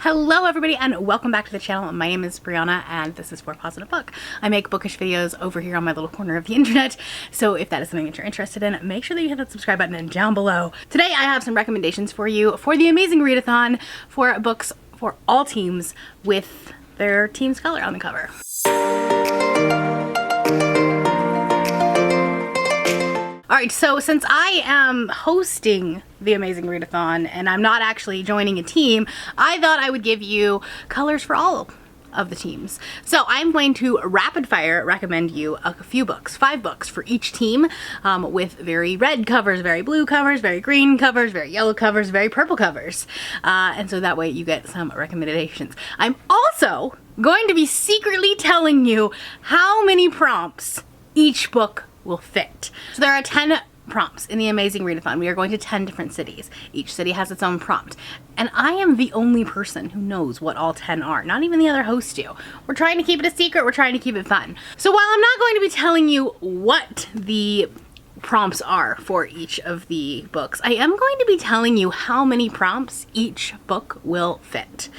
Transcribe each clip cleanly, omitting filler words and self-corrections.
Hello everybody and welcome back to the channel. My name is Brianna and this is For Positive Book. I make bookish videos over here on my little corner of the internet, so if that is something that you're interested in, make sure that you hit that subscribe button down below. Today I have some recommendations for you for the amazing readathon for books for all teams with their team's color on the cover. Alright, so since I am hosting the amazing readathon and I'm not actually joining a team, I thought I would give you colors for all of the teams. So I'm going to rapid fire recommend you a few books, 5 books for each team, with very red covers, very blue covers, very green covers, very yellow covers, very purple covers. And so that way you get some recommendations. I'm also going to be secretly telling you how many prompts each book will fit. So there are 10 prompts in the amazing readathon. We are going to 10 different cities. Each city has its own prompt. And I am the only person who knows what all 10 are. Not even the other hosts do. We're trying to keep it a secret. We're trying to keep it fun. So while I'm not going to be telling you what the prompts are for each of the books, I am going to be telling you how many prompts each book will fit.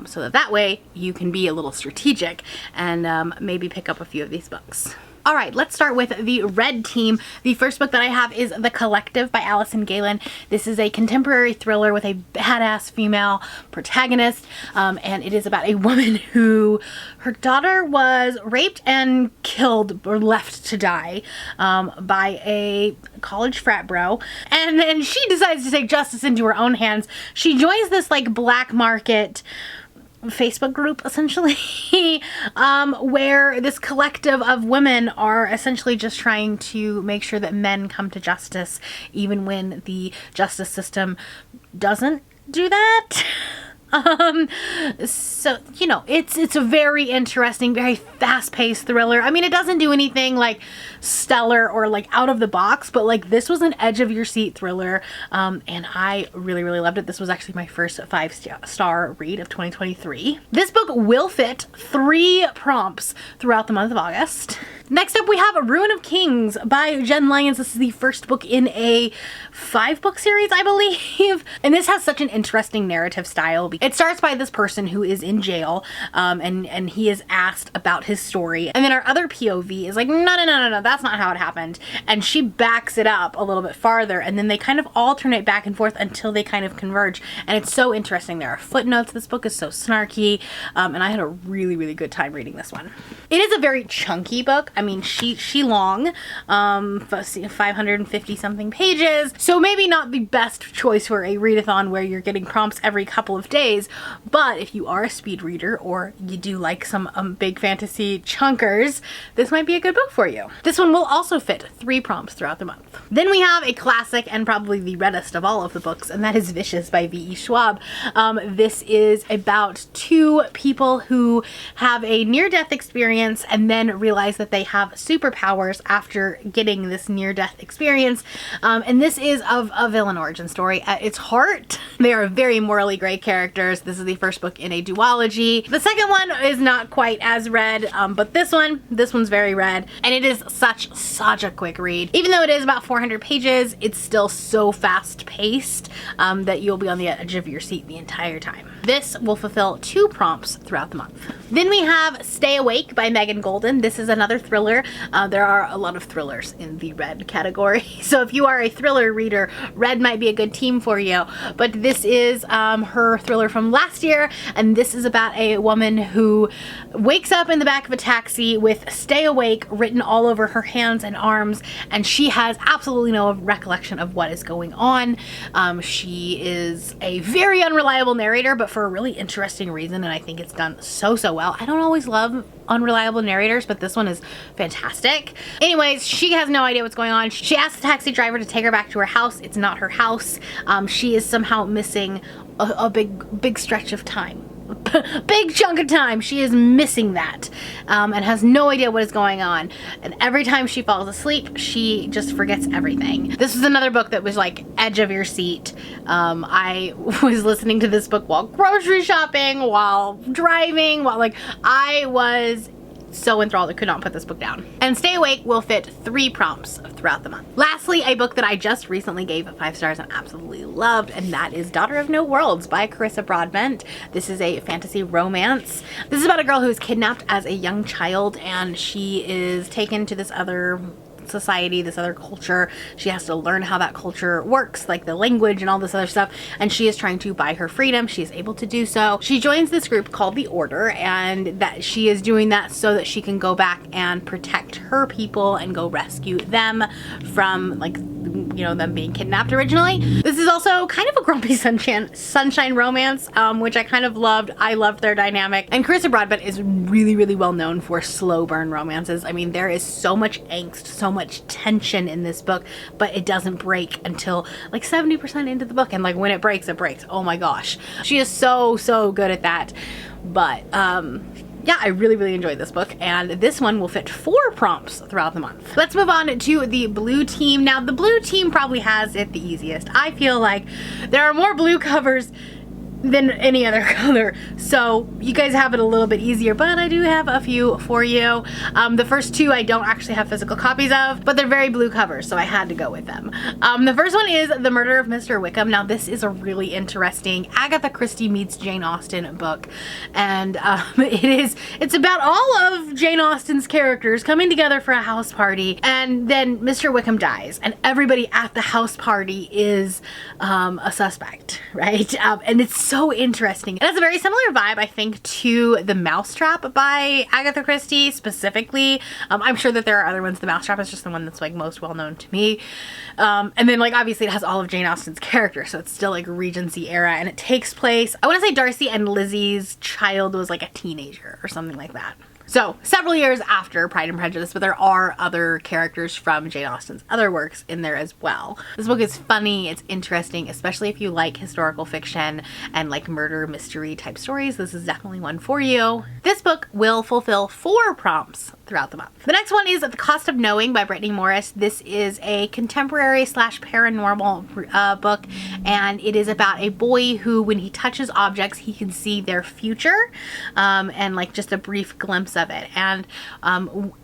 So that way you can be a little strategic and maybe pick up a few of these books. All right, let's start with the red team. The first book that I have is The Collective by Allison Galen. This is a contemporary thriller with a badass female protagonist, and it is about a woman who, her daughter was raped and killed or left to die by a college frat bro, and then she decides to take justice into her own hands. She joins this like black market Facebook group essentially where this collective of women are essentially just trying to make sure that men come to justice even when the justice system doesn't do that. So, you know, it's a very interesting, very fast-paced thriller. I mean, it doesn't do anything like stellar or like out of the box, but like this was an edge-of-your-seat thriller, and I really loved it. This was actually my first 5-star read of 2023. This book will fit 3 prompts throughout the month of August. Next up, we have Ruin of Kings by Jen Lyons. This is the first book in a 5-book series, I believe. And this has such an interesting narrative style. It starts by this person who is in jail, and he is asked about his story. And then our other POV is like, no, that's not how it happened. And she backs it up a little bit farther, and then they kind of alternate back and forth until they kind of converge. And it's so interesting. There are footnotes. This book is so snarky, and I had a really good time reading this one. It is a very chunky book. I mean, she long, 550 something pages, so maybe not the best choice for a readathon where you're getting prompts every couple of days, but if you are a speed reader or you do like some big fantasy chunkers, this might be a good book for you. This one will also fit 3 prompts throughout the month. Then we have a classic and probably the reddest of all of the books, and that is Vicious by V.E. Schwab. This is about 2 people who have a near-death experience and then realize that they have superpowers after getting this near-death experience. And this is of a villain origin story. At its heart, they are very morally gray characters. This is the first book in a duology. The second one is not quite as read, but this one's very read, and it is such a quick read. Even though it is about 400 pages, it's still so fast-paced that you'll be on the edge of your seat the entire time. This will fulfill 2 prompts throughout the month. Then we have Stay Awake by Megan Golden. This is another thriller. There are a lot of thrillers in the red category, so if you are a thriller reader, red might be a good team for you. But this is her thriller from last year, and this is about a woman who wakes up in the back of a taxi with Stay Awake written all over her hands and arms, and she has absolutely no recollection of what is going on. She is a very unreliable narrator, but for a really interesting reason, and I think it's done so well. I don't always love unreliable narrators, but this one is fantastic. Anyways, she has no idea what's going on. She asks the taxi driver to take her back to her house. It's not her house. She is somehow missing a big stretch of time. Big chunk of time. She is missing that, and has no idea what is going on. And every time she falls asleep, she just forgets everything. This is another book that was like edge of your seat. I was listening to this book while grocery shopping, while driving, while I was so enthralled I could not put this book down. And Stay Awake will fit 3 prompts throughout the month. Lastly, a book that I just recently gave 5 stars and absolutely loved, and that is Daughter of No Worlds by Carissa Broadbent. This is a fantasy romance. This is about a girl who is kidnapped as a young child, and she is taken to this other society, this other culture. She has to learn how that culture works, like the language and all this other stuff, and she is trying to buy her freedom. She is able to do so. She joins this group called the Order, and that she is doing that so that she can go back and protect her people and go rescue them from, like, you know, them being kidnapped originally. This is also kind of a grumpy sunshine romance, which I kind of loved. I loved their dynamic. And Carissa Broadbent is really, really well known for slow burn romances. I mean, there is so much angst, so much tension in this book, but it doesn't break until like 70% into the book. And like when it breaks, it breaks. Oh my gosh. She is so, so good at that. But, yeah, I really, really enjoyed this book, and this one will fit 4 prompts throughout the month. Let's move on to the blue team. Now, the blue team probably has it the easiest. I feel like there are more blue covers than any other color, so you guys have it a little bit easier, but I do have a few for you. The first 2 I don't actually have physical copies of, but they're very blue covers, so I had to go with them. The first one is The Murder of Mr. Wickham. Now this is a really interesting Agatha Christie meets Jane Austen book, and it's about all of Jane Austen's characters coming together for a house party, and then Mr. Wickham dies, and everybody at the house party is a suspect, right? And it's so interesting. It has a very similar vibe, I think, to The Mousetrap by Agatha Christie specifically. I'm sure that there are other ones. The Mousetrap is just the one that's like most well known to me. And then like obviously it has all of Jane Austen's characters, so it's still like Regency era, and it takes place, I want to say Darcy and Lizzie's child was like a teenager or something like that. So several years after Pride and Prejudice, but there are other characters from Jane Austen's other works in there as well. This book is funny, it's interesting, especially if you like historical fiction and like murder mystery type stories. This is definitely one for you. This book will fulfill 4 prompts throughout the month. The next one is The Cost of Knowing by Brittany Morris. This is a contemporary / paranormal book, and it is about a boy who, when he touches objects, he can see their future, and like just a brief glimpse of it. And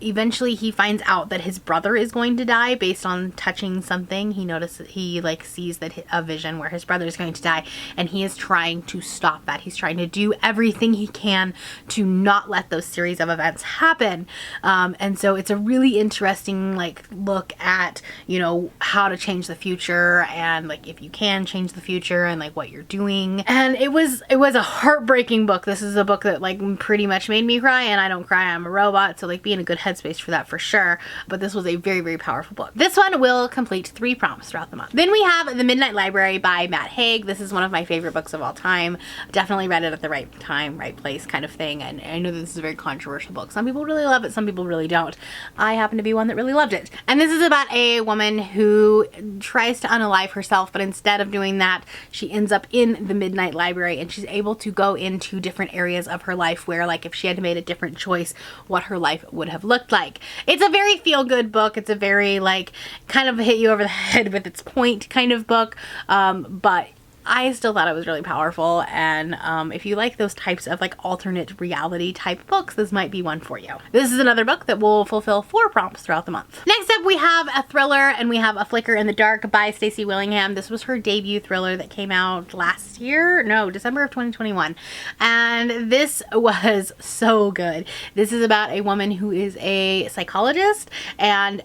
eventually he finds out that his brother is going to die based on touching something. He like sees that a vision where his brother is going to die, and he is trying to stop that. He's trying to do everything he can to not let those series of events happen. And so it's a really interesting like look at, you know, how to change the future, and like if you can change the future, and like what you're doing. And it was a heartbreaking book. This is a book that like pretty much made me cry, and I don't cry, I'm a robot, so like be in a good headspace for that for sure. But this was a very, very powerful book. This one will complete 3 prompts throughout the month. Then we have The Midnight Library by Matt Haig. This is one of my favorite books of all time. Definitely read it at the right time, right place kind of thing. And I know that this is a very controversial book. Some people really love it, some people really don't. I happen to be one that really loved it. And this is about a woman who tries to unalive herself, but instead of doing that, she ends up in the Midnight Library, and she's able to go into different areas of her life where, like, if she had made a different choice, what her life would have looked like. It's a very feel-good book. It's a very, like, kind of hit you over the head with its point kind of book, but I still thought it was really powerful, and if you like those types of like alternate reality type books, this might be one for you. This is another book that will fulfill 4 prompts throughout the month. Next up we have a thriller, and we have A Flicker in the Dark by Stacey Willingham. This was her debut thriller that came out last year, no, December of 2021, and this was so good. This is about a woman who is a psychologist, and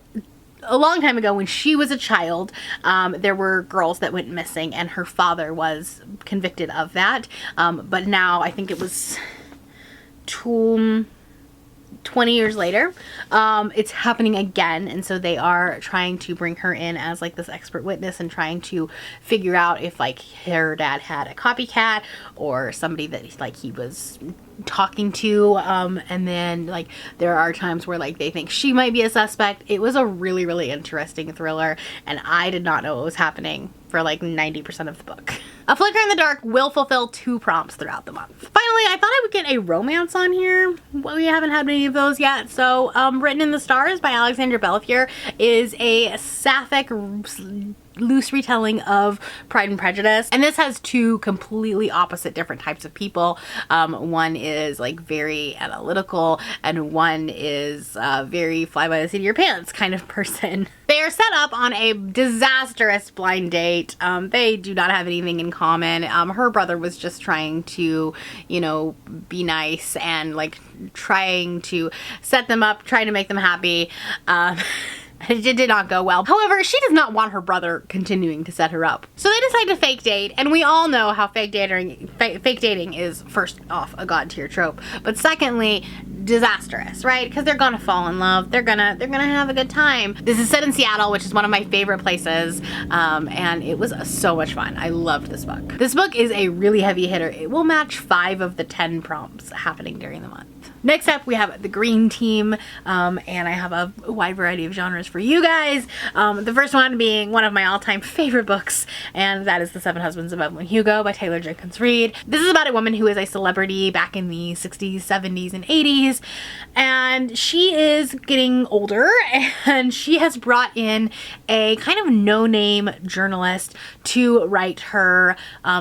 a long time ago when she was a child, there were girls that went missing, and her father was convicted of that. But now I think it was 20 years later, it's happening again, and so they are trying to bring her in as like this expert witness and trying to figure out if like her dad had a copycat or somebody that like he was talking to, and then like there are times where like they think she might be a suspect. It was a really, really interesting thriller, and I did not know what was happening for like 90% of the book. A Flicker in the Dark will fulfill 2 prompts throughout the month. Finally, I thought I would get a romance on here. Well, we haven't had any of those yet. So Written in the Stars by Alexandra Bellefeur is a sapphic loose retelling of Pride and Prejudice. And this has two completely opposite different types of people. One is like very analytical and one is very fly by the seat of your pants kind of person. They are set up on a disastrous blind date. They do not have anything in common. Her brother was just trying to, you know, be nice and like trying to set them up, trying to make them happy. It did not go well. However, she does not want her brother continuing to set her up. So they decide to fake date, and we all know how fake dating is, first off, a god tier trope, but secondly, disastrous, right? Because they're gonna fall in love. They're gonna have a good time. This is set in Seattle, which is one of my favorite places, and it was so much fun. I loved this book. This book is a really heavy hitter. It will match 5 of the 10 prompts happening during the month. Next up, we have the Green Team, and I have a wide variety of genres for you guys. The first one being one of my all-time favorite books, and that is The Seven Husbands of Evelyn Hugo by Taylor Jenkins Reid. This is about a woman who is a celebrity back in the 60s, 70s, and 80s, and she is getting older, and she has brought in a kind of no-name journalist to write her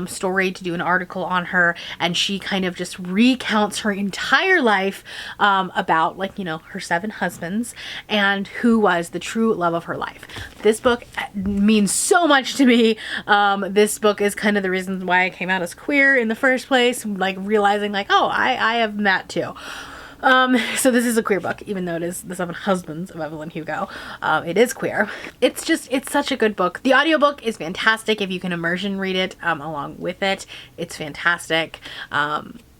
story, to do an article on her, and she kind of just recounts her entire life about, like, you know, her 7 husbands and who was the true love of her life. This book means so much to me. This book is kind of the reason why I came out as queer in the first place, like realizing like, oh, I have that too. So this is a queer book, even though it is The Seven Husbands of Evelyn Hugo. It is queer. It's such a good book. The audiobook is fantastic if you can immersion read it along with it. It's fantastic.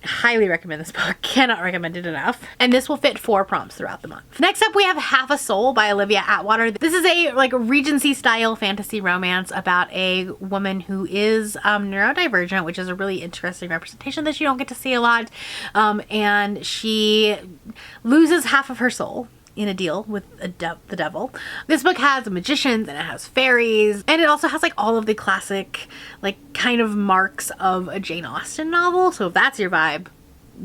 Highly recommend this book. Cannot recommend it enough. And this will fit 4 prompts throughout the month. Next up, we have Half a Soul by Olivia Atwater. This is a like Regency style fantasy romance about a woman who is neurodivergent, which is a really interesting representation that you don't get to see a lot. And she loses half of her soul in a deal with the devil. This book has magicians and it has fairies, and it also has like all of the classic like kind of marks of a Jane Austen novel. So if that's your vibe,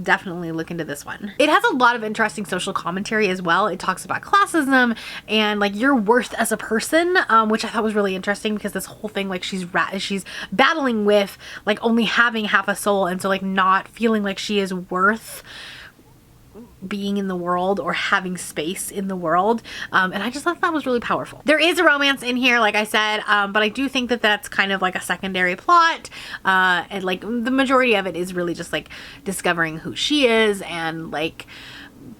definitely look into this one. It has a lot of interesting social commentary as well. It talks about classism and like your worth as a person, which I thought was really interesting because this whole thing, like she's battling with like only having half a soul, and so like not feeling like she is worth being in the world or having space in the world, and I just thought that was really powerful. There is a romance in here, like I said, but I do think that that's kind of like a secondary plot, and like the majority of it is really just like discovering who she is and like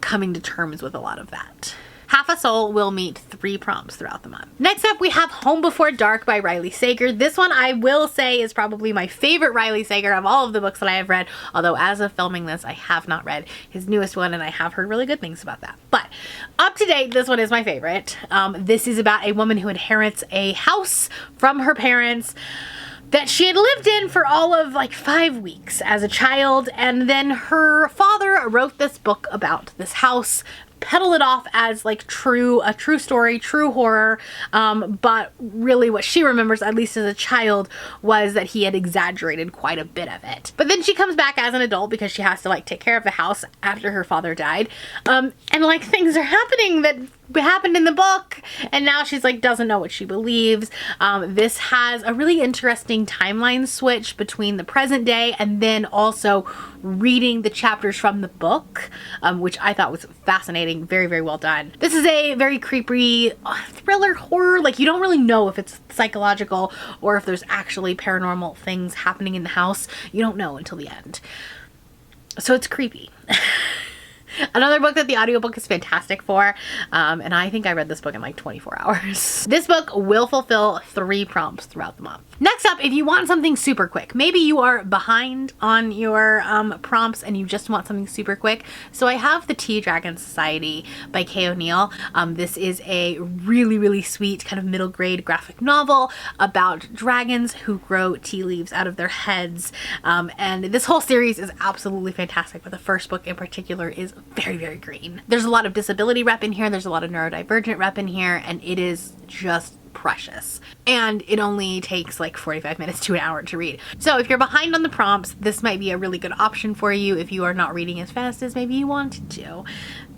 coming to terms with a lot of that. Half a Soul will meet 3 prompts throughout the month. Next up, we have Home Before Dark by Riley Sager. This one I will say is probably my favorite Riley Sager of all of the books that I have read, although as of filming this, I have not read his newest one, and I have heard really good things about that. But up to date, this one is my favorite. This is about a woman who inherits a house from her parents that she had lived in for all of like 5 weeks as a child, and then her father wrote this book about this house, peddle it off as like a true story, true horror, but really what she remembers, at least as a child, was that he had exaggerated quite a bit of it. But then she comes back as an adult because she has to like take care of the house after her father died, and like things are happening that happened in the book, and now she's like doesn't know what she believes. This has a really interesting timeline switch between the present day and then also reading the chapters from the book, which I thought was fascinating. Very, very well done. This is a very creepy thriller horror. Like, you don't really know if it's psychological or if there's actually paranormal things happening in the house. You don't know until the end. So it's creepy. Another book that the audiobook is fantastic for, and I think I read this book in like 24 hours. This book will fulfill 3 prompts throughout the month. Next up, if you want something super quick, maybe you are behind on your prompts and you just want something super quick, so I have The Tea Dragon Society by Kay O'Neill. This is a really, really sweet kind of middle grade graphic novel about dragons who grow tea leaves out of their heads, and this whole series is absolutely fantastic, but the first book in particular is very, very green. There's a lot of disability rep in here, there's a lot of neurodivergent rep in here, and it is just precious. And it only takes like 45 minutes to an hour to read. So if you're behind on the prompts, this might be a really good option for you if you are not reading as fast as maybe you wanted to.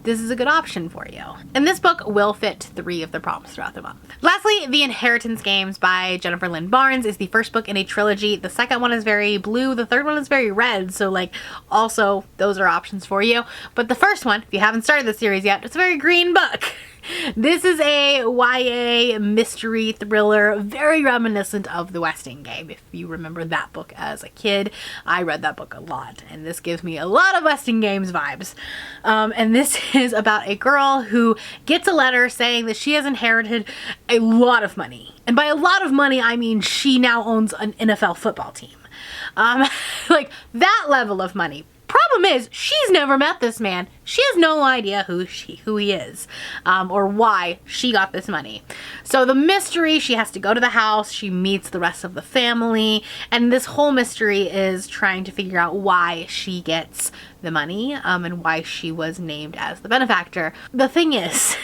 This is a good option for you. And this book will fit 3 of the prompts throughout the month. Lastly, The Inheritance Games by Jennifer Lynn Barnes is the first book in a trilogy. The second one is very blue. The third one is very red. So like also those are options for you. But the first one, if you haven't started the series yet, it's a very green book. This is a YA mystery thriller, very reminiscent of The Westing Game. If you remember that book as a kid, I read that book a lot, and this gives me a lot of Westing Games vibes. And this is about a girl who gets a letter saying that she has inherited a lot of money. And by a lot of money, I mean she now owns an NFL football team. Like that level of money. Problem is, she's never met this man. She has no idea who he is, or why she got this money. So the mystery, she has to go to the house, she meets the rest of the family, and this whole mystery is trying to figure out why she gets the money, and why she was named as the benefactor. The thing is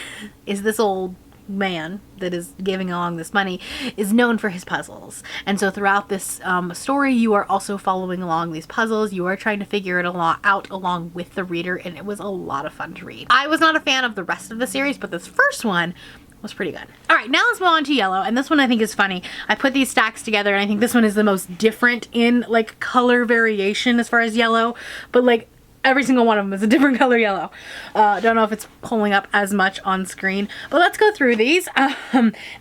this old man that is giving along this money is known for his puzzles, and so throughout this story you are also following along these puzzles. You are trying to figure it out along with the reader, and it was a lot of fun to read. I was not a fan of the rest of the series, but this first one was pretty good. All right, now let's move on to yellow, and this one I think is funny. I put these stacks together and I think this one is the most different in like color variation as far as yellow, but like every single one of them is a different color yellow. Don't know if it's pulling up as much on screen, but let's go through these.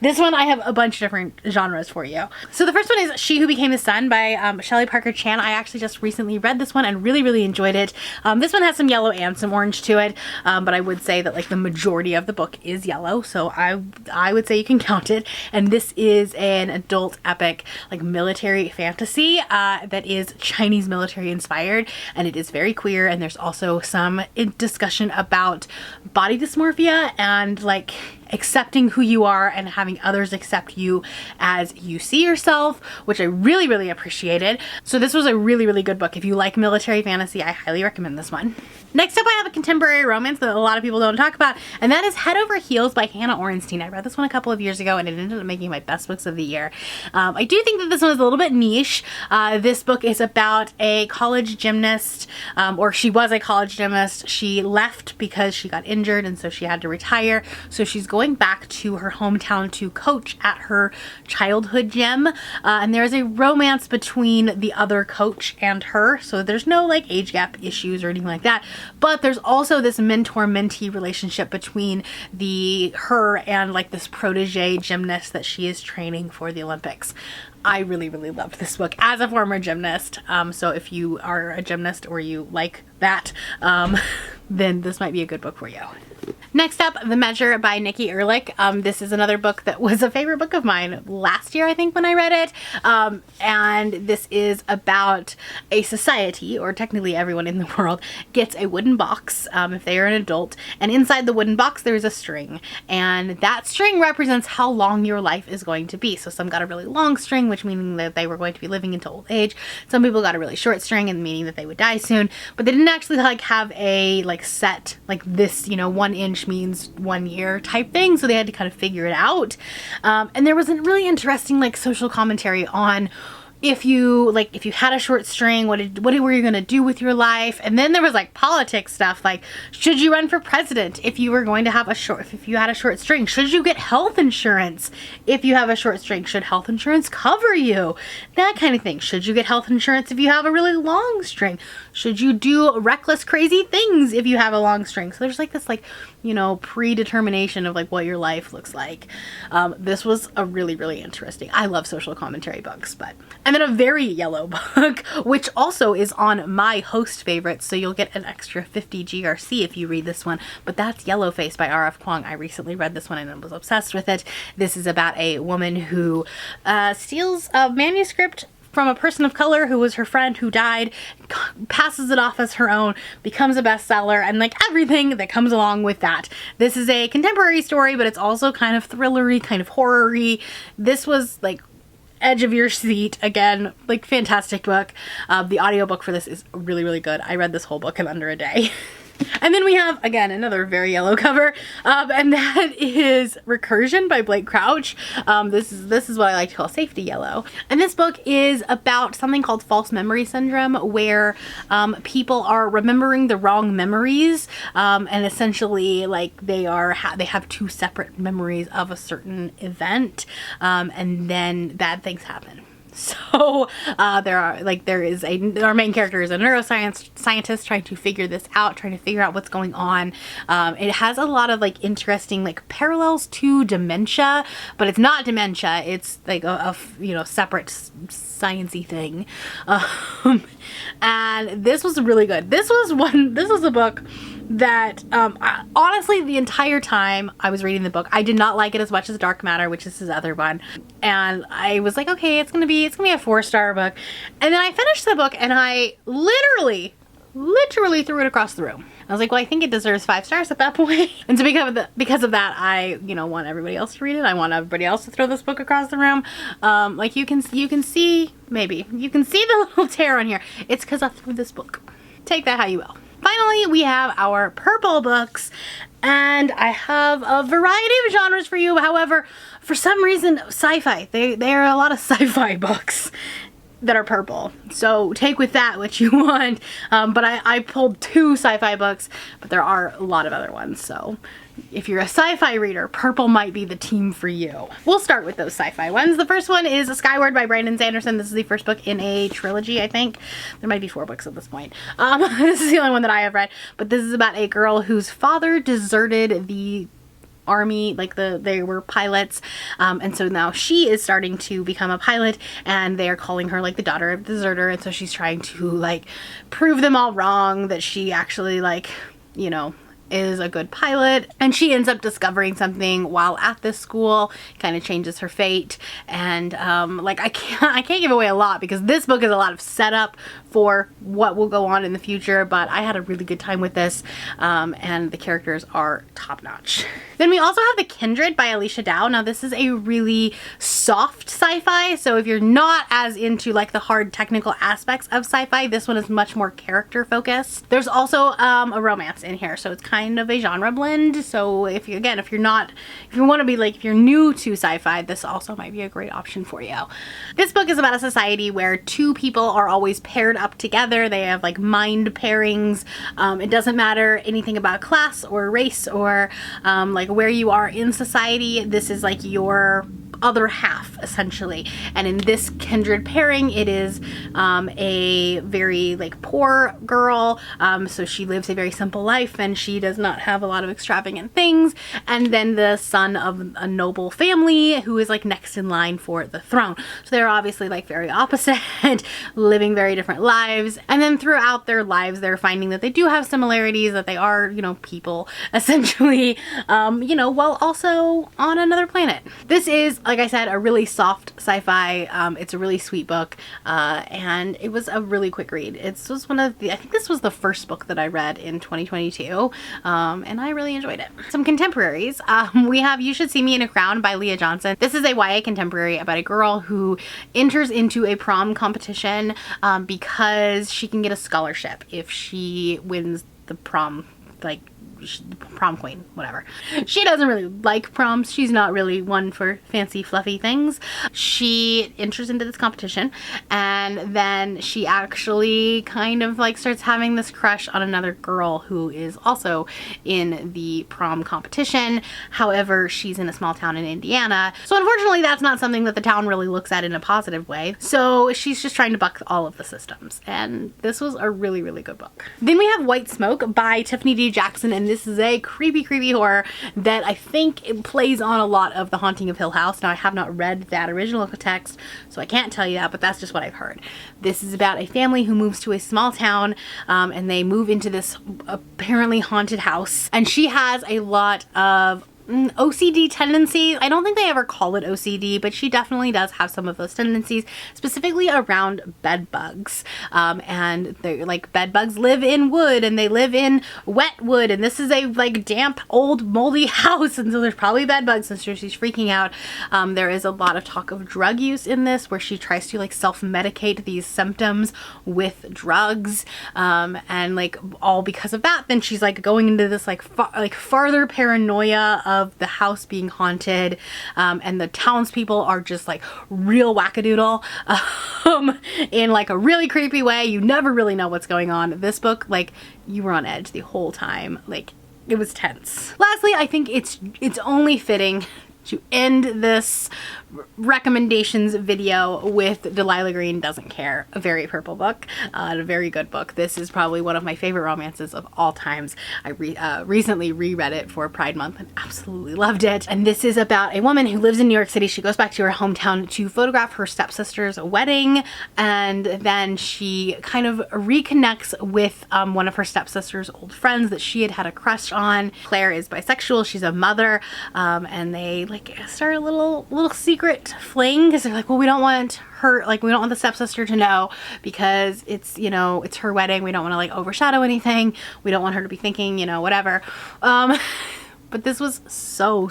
This one I have a bunch of different genres for you. So the first one is She Who Became the Sun by Shelley Parker Chan. I actually just recently read this one and really enjoyed it. This one has some yellow and some orange to it, but I would say that like the majority of the book is yellow, so I would say you can count it. And this is an adult epic like military fantasy that is Chinese military inspired, and it is very queer. And there's also some discussion about body dysmorphia and like accepting who you are and having others accept you as you see yourself, which I really appreciated. So this was a really good book. If you like military fantasy, I highly recommend this one. Next up, I have a contemporary romance that a lot of people don't talk about, and that is Head Over Heels by Hannah Orenstein. I read this one a couple of years ago and it ended up making my best books of the year. I do think that this one is a little bit niche. This book is about a college gymnast, or she was a college gymnast. She left because she got injured and so she had to retire. So she's going back to her hometown to coach at her childhood gym, and there's a romance between the other coach and her, so there's no like age gap issues or anything like that, but there's also this mentor-mentee relationship between her and like this protege gymnast that she is training for the Olympics. I really loved this book as a former gymnast, so if you are a gymnast or you like that, then this might be a good book for you. Next up, The Measure by Nikki Ehrlich. This is another book that was a favorite book of mine last year, I think, when I read it. And this is about a society, or technically everyone in the world, gets a wooden box if they are an adult. And inside the wooden box, there's a string. And that string represents how long your life is going to be. So some got a really long string, which meaning that they were going to be living into old age. Some people got a really short string, and meaning that they would die soon. But they didn't actually like have a like set, like this, 1 inch means 1 year type thing, so they had to kind of figure it out. And there was a really interesting like social commentary on if you had a short string, what were you gonna do with your life? And then there was like politics stuff, like should you run for president if you were going to have if you had a short string? Should you get health insurance if you have a short string? Should health insurance cover you? That kind of thing. Should you get health insurance if you have a really long string? Should you do reckless, crazy things if you have a long string? So there's like this predetermination of like what your life looks like. This was a really interesting. I love social commentary books, and then a very yellow book, which also is on my host favorites, so you'll get an extra 50 GRC if you read this one, but that's Yellow Face by R.F. Kuang. I recently read this one and I was obsessed with it. This is about a woman who steals a manuscript from a person of color who was her friend who died, passes it off as her own, becomes a bestseller, and like everything that comes along with that. This is a contemporary story, but it's also kind of thrillery, kind of horror-y. This was like edge of your seat again, like fantastic book. The audiobook for this is really good. I read this whole book in under a day. And then we have, again, another very yellow cover, and that is Recursion by Blake Crouch. This is what I like to call safety yellow. And this book is about something called false memory syndrome, where people are remembering the wrong memories, and essentially like they have two separate memories of a certain event, and then bad things happen. So our main character is a neuroscientist trying to figure this out, trying to figure out what's going on. It has a lot of like interesting like parallels to dementia, but it's not dementia. It's like a separate sciencey thing. And this was really good. This was a book that honestly, the entire time I was reading the book, I did not like it as much as Dark Matter, which is his other one, and I was like, okay, it's gonna be a 4-star book. And then I finished the book and I literally threw it across the room. I was like, well, I think it deserves 5 stars at that point. And so because of that, I want everybody else to read it. I want everybody else to throw this book across the room. Like you can see the little tear on here. It's because I threw this book. Take that how you will. Finally, we have our purple books, and I have a variety of genres for you. However, for some reason, sci-fi. There are a lot of sci-fi books that are purple. So take with that what you want. But I pulled 2 sci-fi books, but there are a lot of other ones. So if you're a sci-fi reader, purple might be the team for you. We'll start with those sci-fi ones. The first one is Skyward by Brandon Sanderson. This is the first book in a trilogy, I think. There might be 4 books at this point. This is the only one that I have read. But this is about a girl whose father deserted the army, like they were pilots, and so now she is starting to become a pilot, and they're calling her like the daughter of the deserter, and so she's trying to like prove them all wrong, that she actually is a good pilot. And she ends up discovering something while at this school, kind of changes her fate. And I can't give away a lot because this book is a lot of setup for what will go on in the future, but I had a really good time with this, and the characters are top-notch. Then we also have The Kindred by Alicia Dow. Now this is a really soft sci-fi, so if you're not as into like the hard technical aspects of sci-fi, this one is much more character focused. There's also a romance in here, so it's kind of a genre blend. So if you're new to sci-fi, this also might be a great option for you. This book is about a society where 2 people are always paired up together. They have like mind pairings. It doesn't matter anything about class or race or like where you are in society. This is like your other half essentially. And in this kindred pairing, it is a very like poor girl, so she lives a very simple life and she does not have a lot of extravagant things, and then the son of a noble family who is like next in line for the throne. So they're obviously like very opposite, living very different lives, and then throughout their lives they're finding that they do have similarities, that they are people essentially, while also on another planet. This is, like I said, a really soft sci-fi. It's a really sweet book, and it was a really quick read. I think this was the first book that I read in 2022, and I really enjoyed it. Some contemporaries. We have You Should See Me in a Crown by Leah Johnson. This is a YA contemporary about a girl who enters into a prom competition because she can get a scholarship if she wins the prom, prom queen, whatever. She doesn't really like proms. She's not really one for fancy fluffy things. She enters into this competition, and then she actually kind of like starts having this crush on another girl who is also in the prom competition. However, she's in a small town in Indiana, so unfortunately that's not something that the town really looks at in a positive way. So she's just trying to buck all of the systems, and this was a really, really good book. Then we have White Smoke by Tiffany D. Jackson, and this is a creepy horror that I think it plays on a lot of The Haunting of Hill House. Now I have not read that original text, so I can't tell you that, but that's just what I've heard. This is about a family who moves to a small town, and they move into this apparently haunted house, and she has a lot of OCD tendencies. I don't think they ever call it OCD, but she definitely does have some of those tendencies, specifically around bed bugs. And they're like, bed bugs live in wood and they live in wet wood, and this is a like damp, old, moldy house, and so there's probably bed bugs, and so she's freaking out. There is a lot of talk of drug use in this, where she tries to like self-medicate these symptoms with drugs, and like all because of that, then she's like going into this like farther paranoia of the house being haunted, and the townspeople are just like real wackadoodle, in like a really creepy way. You never really know what's going on. This book, like, you were on edge the whole time. Like, it was tense. Lastly, I think it's only fitting to end this recommendations video with Delilah Green Doesn't Care, a very purple book, a very good book. This is probably one of my favorite romances of all times. I recently reread it for Pride Month and absolutely loved it. And this is about a woman who lives in New York City. She goes back to her hometown to photograph her stepsister's wedding, and then she kind of reconnects with one of her stepsister's old friends that she had a crush on. Claire is bisexual. She's a mother, and they like start a little secret fling, because they're like, well, we don't want her, like, we don't want the stepsister to know, because it's, you know, it's her wedding. We don't want to like overshadow anything. We don't want her to be thinking, you know, whatever. But this was so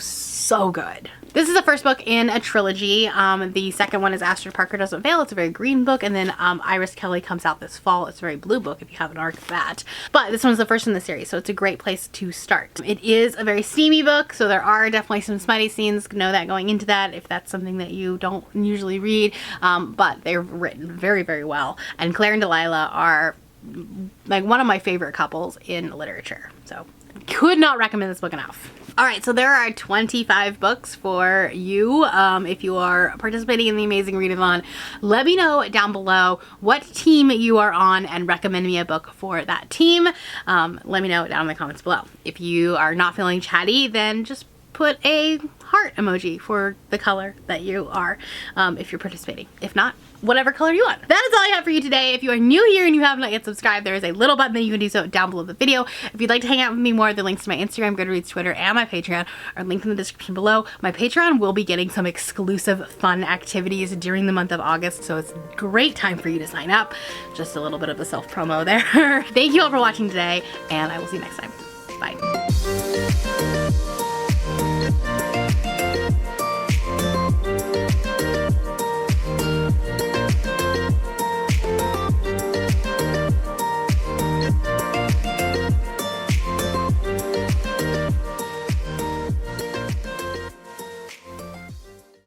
good. This is the first book in a trilogy. The second one is Astrid Parker Doesn't Fail. It's a very green book. And then Iris Kelly comes out this fall. It's a very blue book if you haven't already that. But this one's the first in the series, so it's a great place to start. It is a very steamy book, so there are definitely some smutty scenes. Know that going into that, if that's something that you don't usually read. But they're written very, very well. And Claire and Delilah are like one of my favorite couples in literature. So could not recommend this book enough. Alright, so there are 25 books for you. If you are participating in the Amazing Readathon, let me know down below what team you are on and recommend me a book for that team. Let me know down in the comments below. If you are not feeling chatty, then just put a heart emoji for the color that you are, if you're participating. If not, whatever color you want. That is all I have for you today. If you are new here and you have not yet subscribed, there is a little button that you can do so down below the video. If you'd like to hang out with me more, the links to my Instagram, Goodreads, Twitter, and my Patreon are linked in the description below. My Patreon will be getting some exclusive fun activities during the month of August, so it's a great time for you to sign up. Just a little bit of a self promo there. Thank you all for watching today, and I will see you next time. Bye.